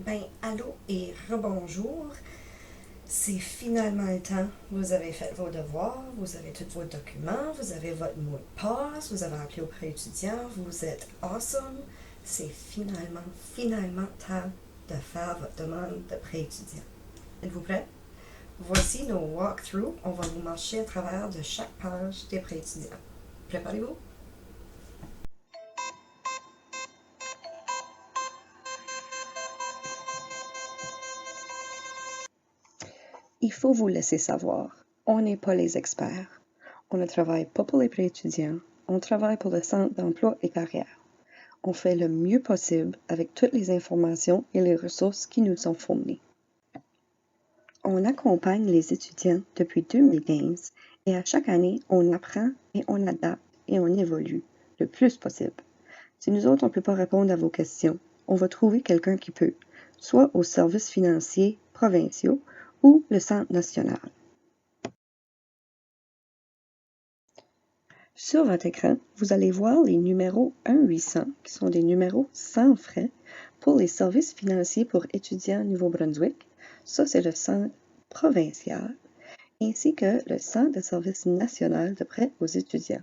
Ben, allô et rebonjour. C'est finalement le temps. Vous avez fait vos devoirs, vous avez tous vos documents, vous avez votre mot de passe, vous avez appelé au prêt étudiant, vous êtes awesome. C'est finalement temps de faire votre demande de prêt étudiant. Êtes-vous prêts? Voici nos walkthroughs. On va vous marcher à travers de chaque page des prêts étudiants. Préparez-vous? Il faut vous laisser savoir, on n'est pas les experts. On ne travaille pas pour les pré-étudiants, on travaille pour le Centre d'emploi et carrière. On fait le mieux possible avec toutes les informations et les ressources qui nous sont fournies. On accompagne les étudiants depuis 2015 et à chaque année, on apprend et on adapte et on évolue le plus possible. Si nous autres, on ne peut pas répondre à vos questions, on va trouver quelqu'un qui peut, soit aux services financiers provinciaux ou le Centre national. Sur votre écran, vous allez voir les numéros 1-800, qui sont des numéros sans frais pour les services financiers pour étudiants Nouveau-Brunswick. Ça, c'est le centre provincial, ainsi que le centre de service national de prêt aux étudiants.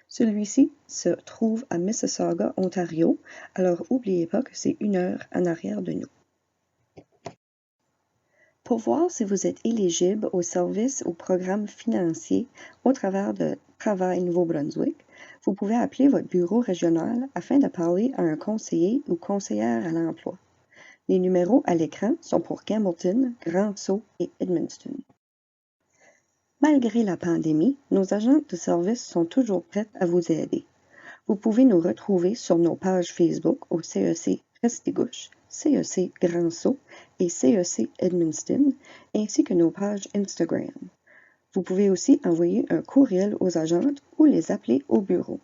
Celui-ci se trouve à Mississauga, Ontario, alors n'oubliez pas que c'est 1 heure en arrière de nous. Pour voir si vous êtes éligible aux services ou programmes financiers au travers de Travail Nouveau-Brunswick, vous pouvez appeler votre bureau régional afin de parler à un conseiller ou conseillère à l'emploi. Les numéros à l'écran sont pour Campbellton, Grand-Sault et Edmundston. Malgré la pandémie, nos agents de service sont toujours prêts à vous aider. Vous pouvez nous retrouver sur nos pages Facebook au CEC Restigouche, CEC Grand-Sault et CEC Edmundston, ainsi que nos pages Instagram. Vous pouvez aussi envoyer un courriel aux agentes ou les appeler au bureau.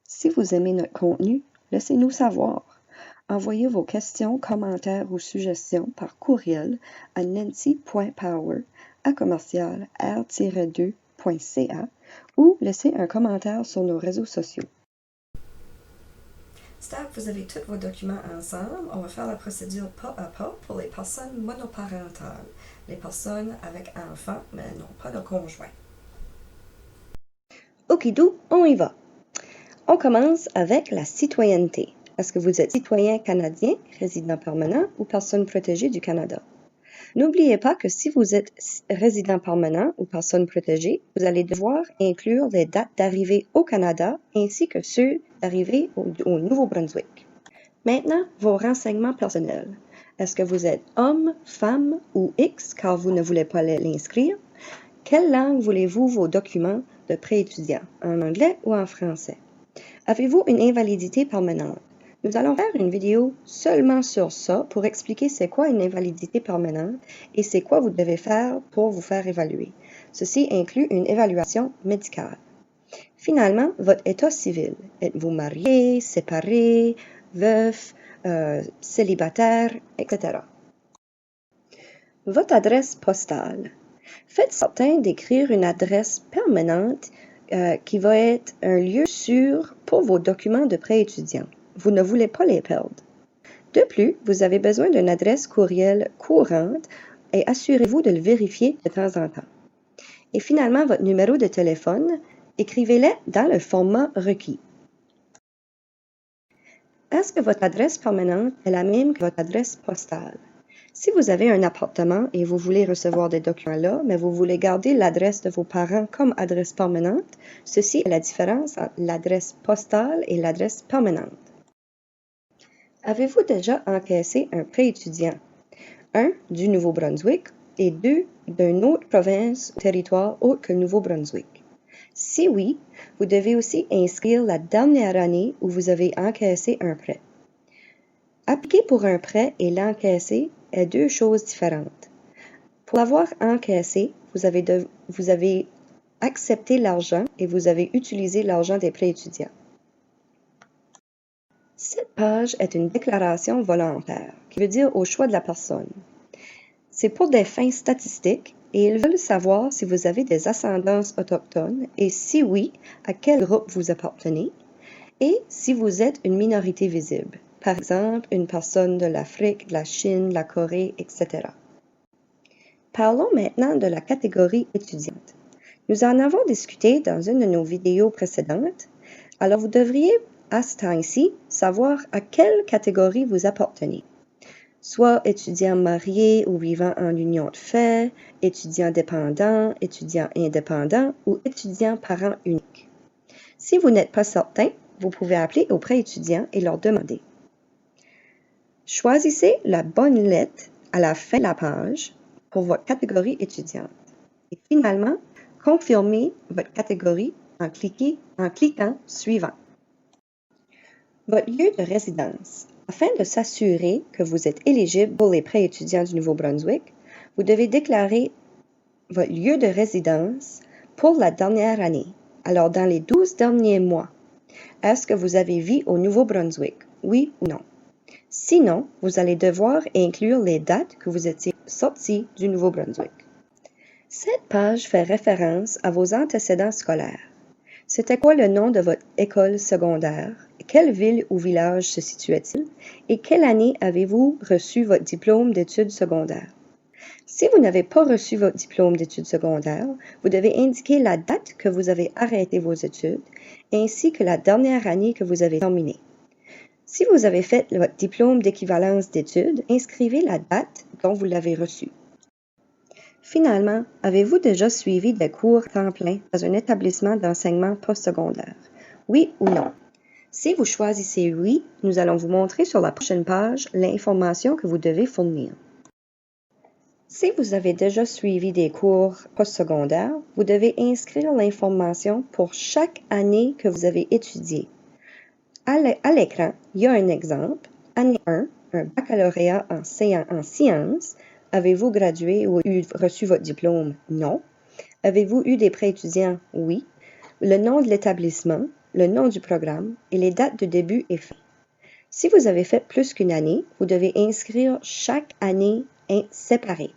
Si vous aimez notre contenu, laissez-nous savoir. Envoyez vos questions, commentaires ou suggestions par courriel à nancy.power@r-2.ca ou laissez un commentaire sur nos réseaux sociaux. Staff, vous avez tous vos documents ensemble. On va faire la procédure pas à pas pour les personnes monoparentales, les personnes avec enfants, mais non pas de conjoint. Okidou, on y va. On commence avec la citoyenneté. Est-ce que vous êtes citoyen canadien, résident permanent ou personne protégée du Canada? N'oubliez pas que si vous êtes résident permanent ou personne protégée, vous allez devoir inclure les dates d'arrivée au Canada ainsi que ceux d'arrivée au Nouveau-Brunswick. Maintenant, vos renseignements personnels. Est-ce que vous êtes homme, femme ou X car vous ne voulez pas l'inscrire? Quelle langue voulez-vous vos documents de pré-étudiant, en anglais ou en français? Avez-vous une invalidité permanente? Nous allons faire une vidéo seulement sur ça pour expliquer c'est quoi une invalidité permanente et c'est quoi vous devez faire pour vous faire évaluer. Ceci inclut une évaluation médicale. Finalement, votre état civil. Êtes-vous marié, séparé, veuf, célibataire, etc. Votre adresse postale. Faites certain d'écrire une adresse permanente qui va être un lieu sûr pour vos documents de prêt étudiant. Vous ne voulez pas les perdre. De plus, vous avez besoin d'une adresse courriel courante et assurez-vous de le vérifier de temps en temps. Et finalement, votre numéro de téléphone, écrivez-le dans le format requis. Est-ce que votre adresse permanente est la même que votre adresse postale? Si vous avez un appartement et vous voulez recevoir des documents là, mais vous voulez garder l'adresse de vos parents comme adresse permanente, ceci est la différence entre l'adresse postale et l'adresse permanente. Avez-vous déjà encaissé un prêt étudiant? 1. Du Nouveau-Brunswick et 2. d'une autre province ou territoire autre que le Nouveau-Brunswick? Si oui, vous devez aussi inscrire la dernière année où vous avez encaissé un prêt. Appliquer pour un prêt et l'encaisser est deux choses différentes. Pour l'avoir encaissé, vous avez accepté l'argent et vous avez utilisé l'argent des prêts étudiants. Cette page est une déclaration volontaire, qui veut dire au choix de la personne. C'est pour des fins statistiques et ils veulent savoir si vous avez des ascendances autochtones et si oui, à quel groupe vous appartenez et si vous êtes une minorité visible. par exemple une personne de l'Afrique, de la Chine, de la Corée, etc. Parlons maintenant de la catégorie étudiante. Nous en avons discuté dans une de nos vidéos précédentes, alors vous devriez à ce temps-ci savoir à quelle catégorie vous appartenez. Soit étudiant marié ou vivant en union de fait, étudiant dépendant, étudiant indépendant ou étudiant parent unique. Si vous n'êtes pas certain, vous pouvez appeler au prêt étudiant et leur demander. Choisissez la bonne lettre à la fin de la page pour votre catégorie étudiante. Et finalement, confirmez votre catégorie en cliquant Suivant. Votre lieu de résidence. Afin de s'assurer que vous êtes éligible pour les prêts étudiants du Nouveau-Brunswick, vous devez déclarer votre lieu de résidence pour la dernière année. Alors, dans les 12 derniers mois, est-ce que vous avez vécu au Nouveau-Brunswick? Oui ou non? Sinon, vous allez devoir inclure les dates que vous étiez sorti du Nouveau-Brunswick. Cette page fait référence à vos antécédents scolaires. C'était quoi le nom de votre école secondaire? Quelle ville ou village se situait-il? Et quelle année avez-vous reçu votre diplôme d'études secondaires? Si vous n'avez pas reçu votre diplôme d'études secondaires, vous devez indiquer la date que vous avez arrêté vos études, ainsi que la dernière année que vous avez terminé. Si vous avez fait votre diplôme d'équivalence d'études, inscrivez la date dont vous l'avez reçu. Finalement, avez-vous déjà suivi des cours temps plein dans un établissement d'enseignement postsecondaire? Oui ou non? Si vous choisissez oui, nous allons vous montrer sur la prochaine page l'information que vous devez fournir. Si vous avez déjà suivi des cours postsecondaires, vous devez inscrire l'information pour chaque année que vous avez étudié. À l'écran, il y a un exemple. Année 1, un baccalauréat en sciences. Avez-vous gradué ou reçu votre diplôme? Non. Avez-vous eu des prêts étudiants? Oui. Le nom de l'établissement, le nom du programme et les dates de début et fin. Si vous avez fait plus qu'une année, vous devez inscrire chaque année séparée.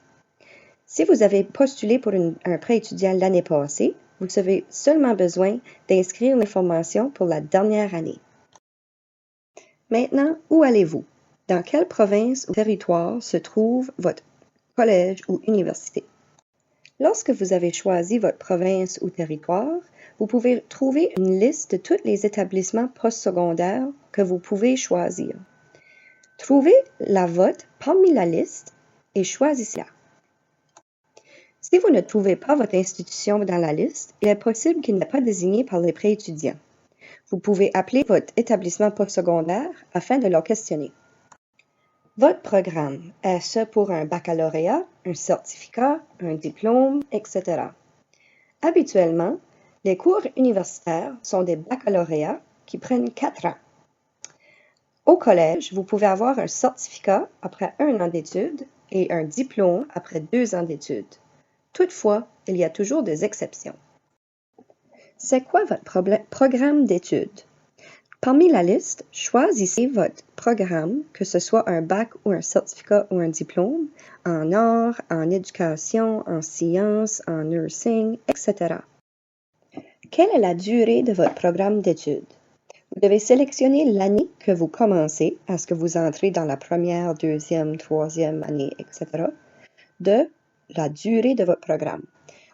Si vous avez postulé pour un prêt étudiant l'année passée, vous avez seulement besoin d'inscrire l'information pour la dernière année. Maintenant, où allez-vous? Dans quelle province ou territoire se trouve votre collège ou université? Lorsque vous avez choisi votre province ou territoire, vous pouvez trouver une liste de tous les établissements postsecondaires que vous pouvez choisir. Trouvez la vôtre parmi la liste et choisissez-la. Si vous ne trouvez pas votre institution dans la liste, il est possible qu'il n'est pas désigné par les prêts étudiants. Vous pouvez appeler votre établissement postsecondaire afin de leur questionner. Votre programme, est-ce pour un baccalauréat, un certificat, un diplôme, etc. Habituellement, les cours universitaires sont des baccalauréats qui prennent 4 ans. Au collège, vous pouvez avoir un certificat après 1 an d'études et un diplôme après 2 ans d'études. Toutefois, il y a toujours des exceptions. C'est quoi votre programme d'études? Parmi la liste, choisissez votre programme, que ce soit un bac ou un certificat ou un diplôme, en arts, en éducation, en sciences, en nursing, etc. Quelle est la durée de votre programme d'études? Vous devez sélectionner l'année que vous commencez, est-ce que vous entrez dans la première, deuxième, troisième année, etc., de la durée de votre programme.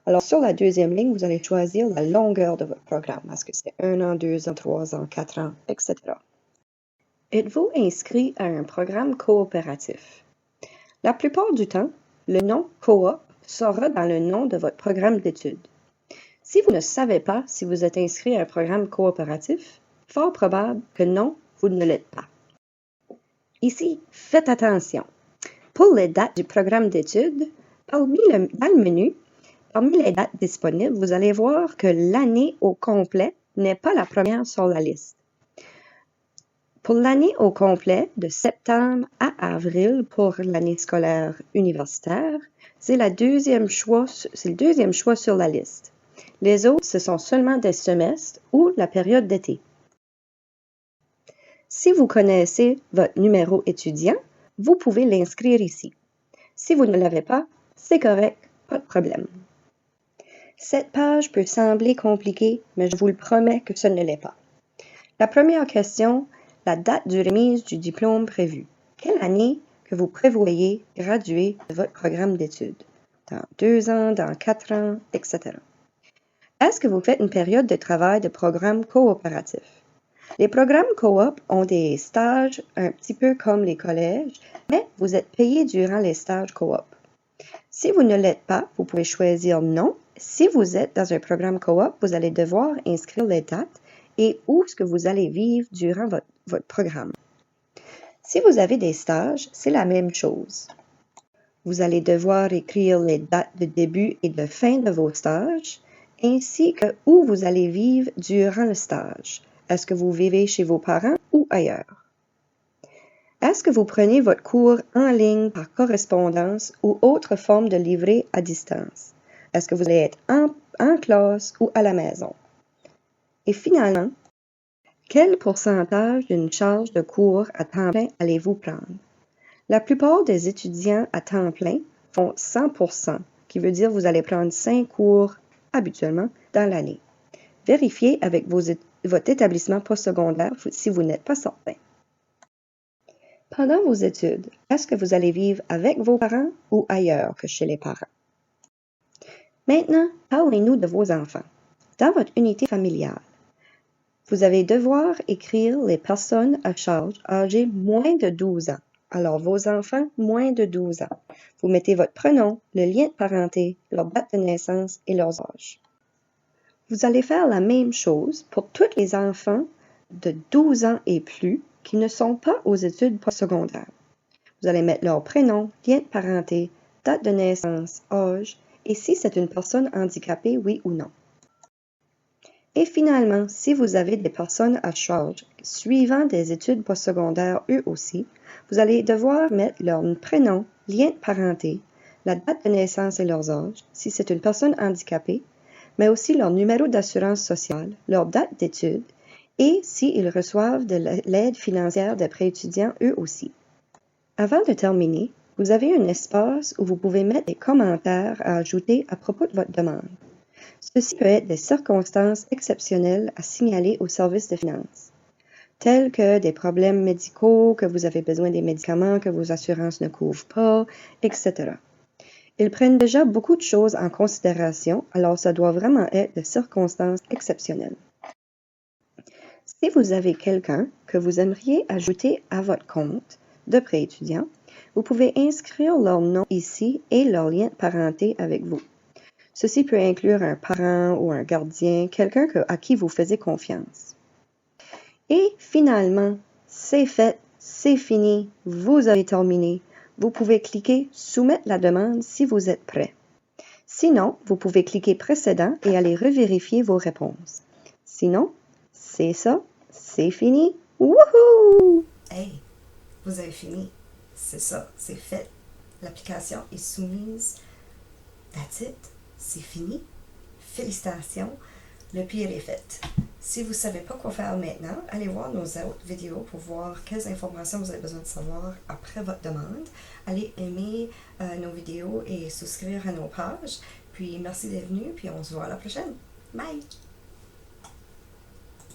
Alors, sur la deuxième ligne, vous allez choisir la longueur de votre programme. Est-ce que c'est 1 an, 2 ans, 3 ans, 4 ans, etc. Êtes-vous inscrit à un programme coopératif? La plupart du temps, le nom coop sera dans le nom de votre programme d'études. Si vous ne savez pas si vous êtes inscrit à un programme coopératif, fort probable que non, vous ne l'êtes pas. Ici, faites attention. Pour les dates du programme d'études, dans le menu, parmi les dates disponibles, vous allez voir que l'année au complet n'est pas la première sur la liste. Pour l'année au complet, de septembre à avril pour l'année scolaire universitaire, c'est le deuxième choix sur la liste. Les autres, ce sont seulement des semestres ou la période d'été. Si vous connaissez votre numéro étudiant, vous pouvez l'inscrire ici. Si vous ne l'avez pas, c'est correct, pas de problème. Cette page peut sembler compliquée, mais je vous le promets que ce ne l'est pas. La première question la date de remise du diplôme prévu. Quelle année que vous prévoyez graduer de votre programme d'études? Dans 2 ans, dans 4 ans, etc. Est-ce que vous faites une période de travail de programme coopératif? Les programmes coop ont des stages un petit peu comme les collèges, mais vous êtes payé durant les stages coop. Si vous ne l'êtes pas, vous pouvez choisir non. Si vous êtes dans un programme coop, vous allez devoir inscrire les dates et où ce que vous allez vivre durant votre programme. Si vous avez des stages, c'est la même chose. Vous allez devoir écrire les dates de début et de fin de vos stages, ainsi que où vous allez vivre durant le stage. Est-ce que vous vivez chez vos parents ou ailleurs? Est-ce que vous prenez votre cours en ligne par correspondance ou autre forme de livret à distance? Est-ce que vous allez être en classe ou à la maison? Et finalement, quel pourcentage d'une charge de cours à temps plein allez-vous prendre? La plupart des étudiants à temps plein font 100%, qui veut dire que vous allez prendre 5 cours habituellement dans l'année. Vérifiez avec votre établissement postsecondaire si vous n'êtes pas certain. Pendant vos études, est-ce que vous allez vivre avec vos parents ou ailleurs que chez les parents? Maintenant, parlez-nous de vos enfants. Dans votre unité familiale, vous allez devoir écrire les personnes à charge âgées moins de 12 ans. Alors, vos enfants, moins de 12 ans. Vous mettez votre prénom, le lien de parenté, leur date de naissance et leurs âges. Vous allez faire la même chose pour tous les enfants de 12 ans et plus qui ne sont pas aux études postsecondaires. Vous allez mettre leur prénom, lien de parenté, date de naissance, âge, et si c'est une personne handicapée, oui ou non. Et finalement, si vous avez des personnes à charge suivant des études postsecondaires eux aussi, vous allez devoir mettre leur prénom, lien de parenté, la date de naissance et leurs âges, si c'est une personne handicapée, mais aussi leur numéro d'assurance sociale, leur date d'études, et s'ils reçoivent de l'aide financière des prêts étudiants eux aussi. Avant de terminer, vous avez un espace où vous pouvez mettre des commentaires à ajouter à propos de votre demande. Ceci peut être des circonstances exceptionnelles à signaler au service de finances, tels que des problèmes médicaux, que vous avez besoin des médicaments que vos assurances ne couvrent pas, etc. Ils prennent déjà beaucoup de choses en considération, alors ça doit vraiment être des circonstances exceptionnelles. Si vous avez quelqu'un que vous aimeriez ajouter à votre compte de prêt étudiant, vous pouvez inscrire leur nom ici et leur lien de parenté avec vous. Ceci peut inclure un parent ou un gardien, quelqu'un à qui vous faisiez confiance. Et finalement, c'est fait, c'est fini, vous avez terminé. Vous pouvez cliquer « Soumettre la demande » si vous êtes prêt. Sinon, vous pouvez cliquer « Précédent » et aller revérifier vos réponses. Sinon, c'est ça, c'est fini. Wouhou! Hey, vous avez fini. C'est ça, c'est fait. L'application est soumise. That's it. C'est fini. Félicitations. Le pire est fait. Si vous ne savez pas quoi faire maintenant, allez voir nos autres vidéos pour voir quelles informations vous avez besoin de savoir après votre demande. Allez aimer nos vidéos et souscrire à nos pages. Puis merci d'être venu, puis on se voit à la prochaine. Bye!